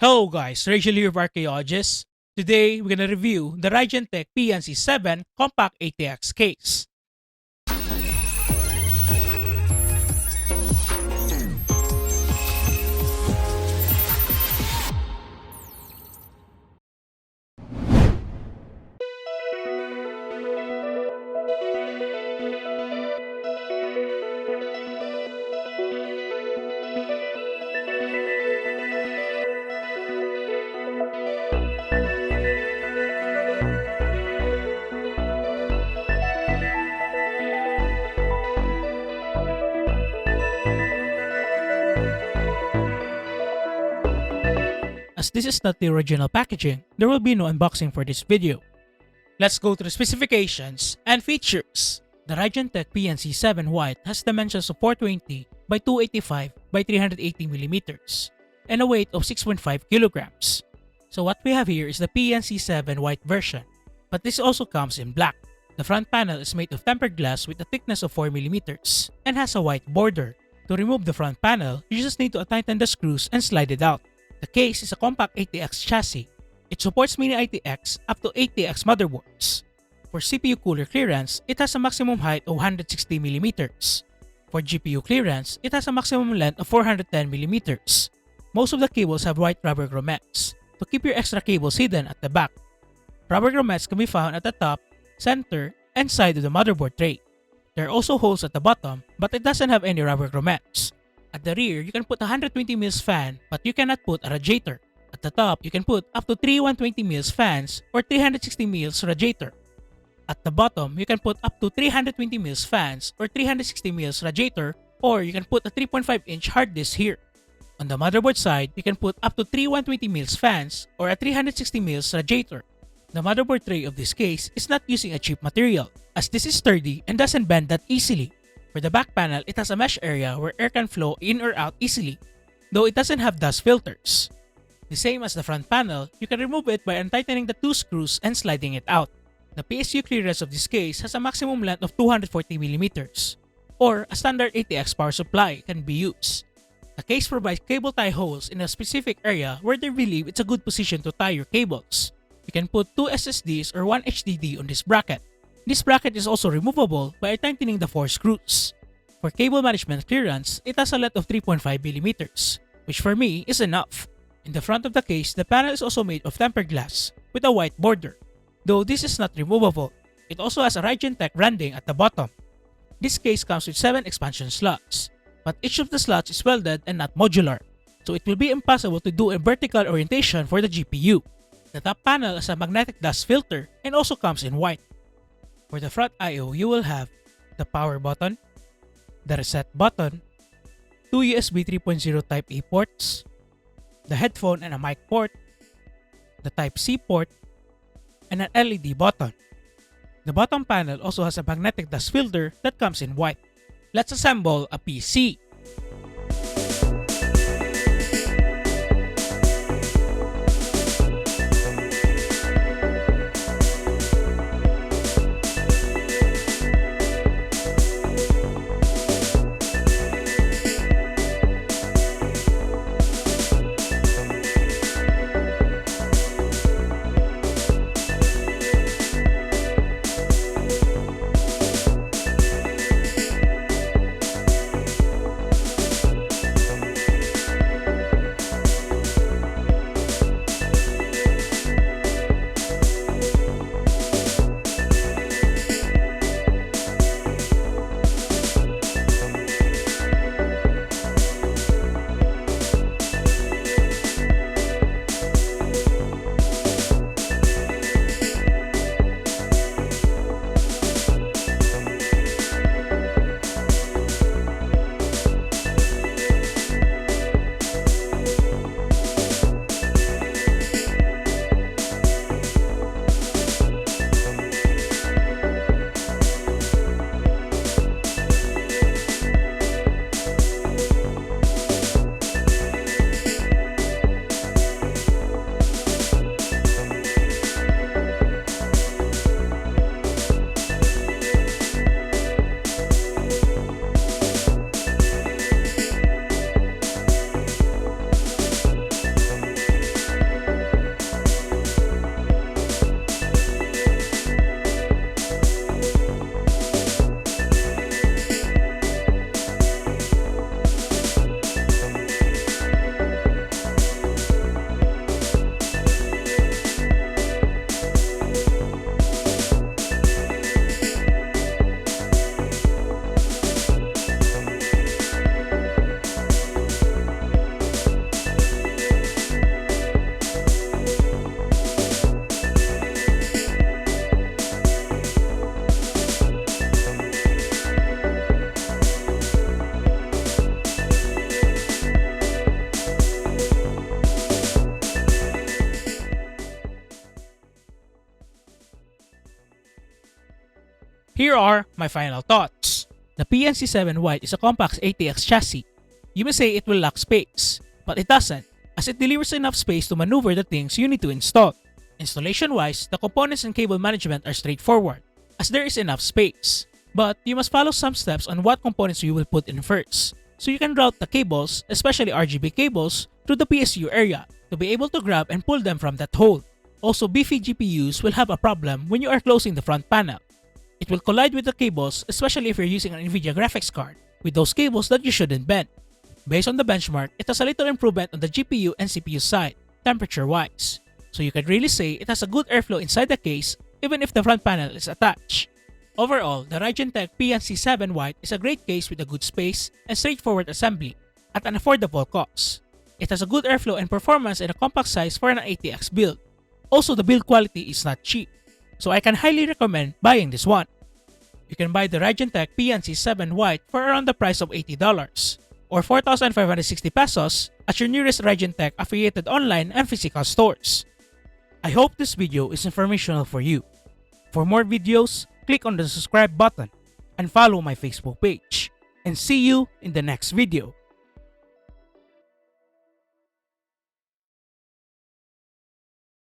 Hello guys, Rachel here of Archaeologists. Today, we're gonna review the Raijintek PAEAN C7 Compact ATX case. As this is not the original packaging, there will be no unboxing for this video. Let's go to the specifications and features. The Raijintek PAEAN C7 White has dimensions of 420 by 285 by 380 mm and a weight of 6.5 kilograms. So what we have here is the PAEAN C7 White version, but this also comes in black. The front panel is made of tempered glass with a thickness of 4 mm and has a white border. To remove the front panel, you just need to tighten the screws and slide it out. The case is a compact ATX chassis. It supports mini ITX up to 8TX motherboards. For CPU cooler clearance, it has a maximum height of 160 mm. For GPU clearance, it has a maximum length of 410 mm. Most of the cables have white rubber grommets to keep your extra cables hidden at the back. Rubber grommets can be found at the top, center, and side of the motherboard tray. There are also holes at the bottom, but it doesn't have any rubber grommets. At the rear, you can put a 120mm fan, but you cannot put a radiator. At the top, you can put up to 3 120mm fans or 360mm radiator. At the bottom, you can put up to 320mm fans or 360mm radiator, or you can put a 3.5-inch hard disk here. On the motherboard side, you can put up to 3 120mm fans or a 360mm radiator. The motherboard tray of this case is not using a cheap material, as this is sturdy and doesn't bend that easily. For the back panel, it has a mesh area where air can flow in or out easily, though it doesn't have dust filters. The same as the front panel, you can remove it by untightening the two screws and sliding it out. The PSU clearance of this case has a maximum length of 240mm, or a standard ATX power supply can be used. The case provides cable tie holes in a specific area where they believe it's a good position to tie your cables. You can put 2 SSDs or 1 HDD on this bracket. This bracket is also removable by tightening the 4 screws. For cable management clearance, it has a length of 3.5mm, which for me is enough. In the front of the case, the panel is also made of tempered glass with a white border. Though this is not removable, it also has a Raijintek branding at the bottom. This case comes with 7 expansion slots, but each of the slots is welded and not modular, so it will be impossible to do a vertical orientation for the GPU. The top panel has a magnetic dust filter and also comes in white. For the front I/O, you will have the power button, the reset button, 2 USB 3.0 Type A ports, the headphone and a mic port, the Type C port, and an LED button. The bottom panel also has a magnetic dust filter that comes in white. Let's assemble a PC. Here are my final thoughts. The PNC7 White is a compact ATX chassis. You may say it will lack space, but it doesn't, as it delivers enough space to maneuver the things you need to install. Installation-wise, the components and cable management are straightforward, as there is enough space. But you must follow some steps on what components you will put in first, so you can route the cables, especially RGB cables, through the PSU area to be able to grab and pull them from that hole. Also, beefy GPUs will have a problem when you are closing the front panel. It will collide with the cables, especially if you're using an NVIDIA graphics card, with those cables that you shouldn't bend. Based on the benchmark, it has a little improvement on the GPU and CPU side, temperature-wise. So you can really say it has a good airflow inside the case even if the front panel is attached. Overall, the Raijintek PNC7 White is a great case with a good space and straightforward assembly at an affordable cost. It has a good airflow and performance in a compact size for an ATX build. Also, the build quality is not cheap, so I can highly recommend buying this one. You can buy the Raijintek PNC7 White for around the price of $80 or 4,560 pesos at your nearest Raijintek affiliated online and physical stores. I hope this video is informational for you. For more videos, click on the subscribe button and follow my Facebook page. And see you in the next video.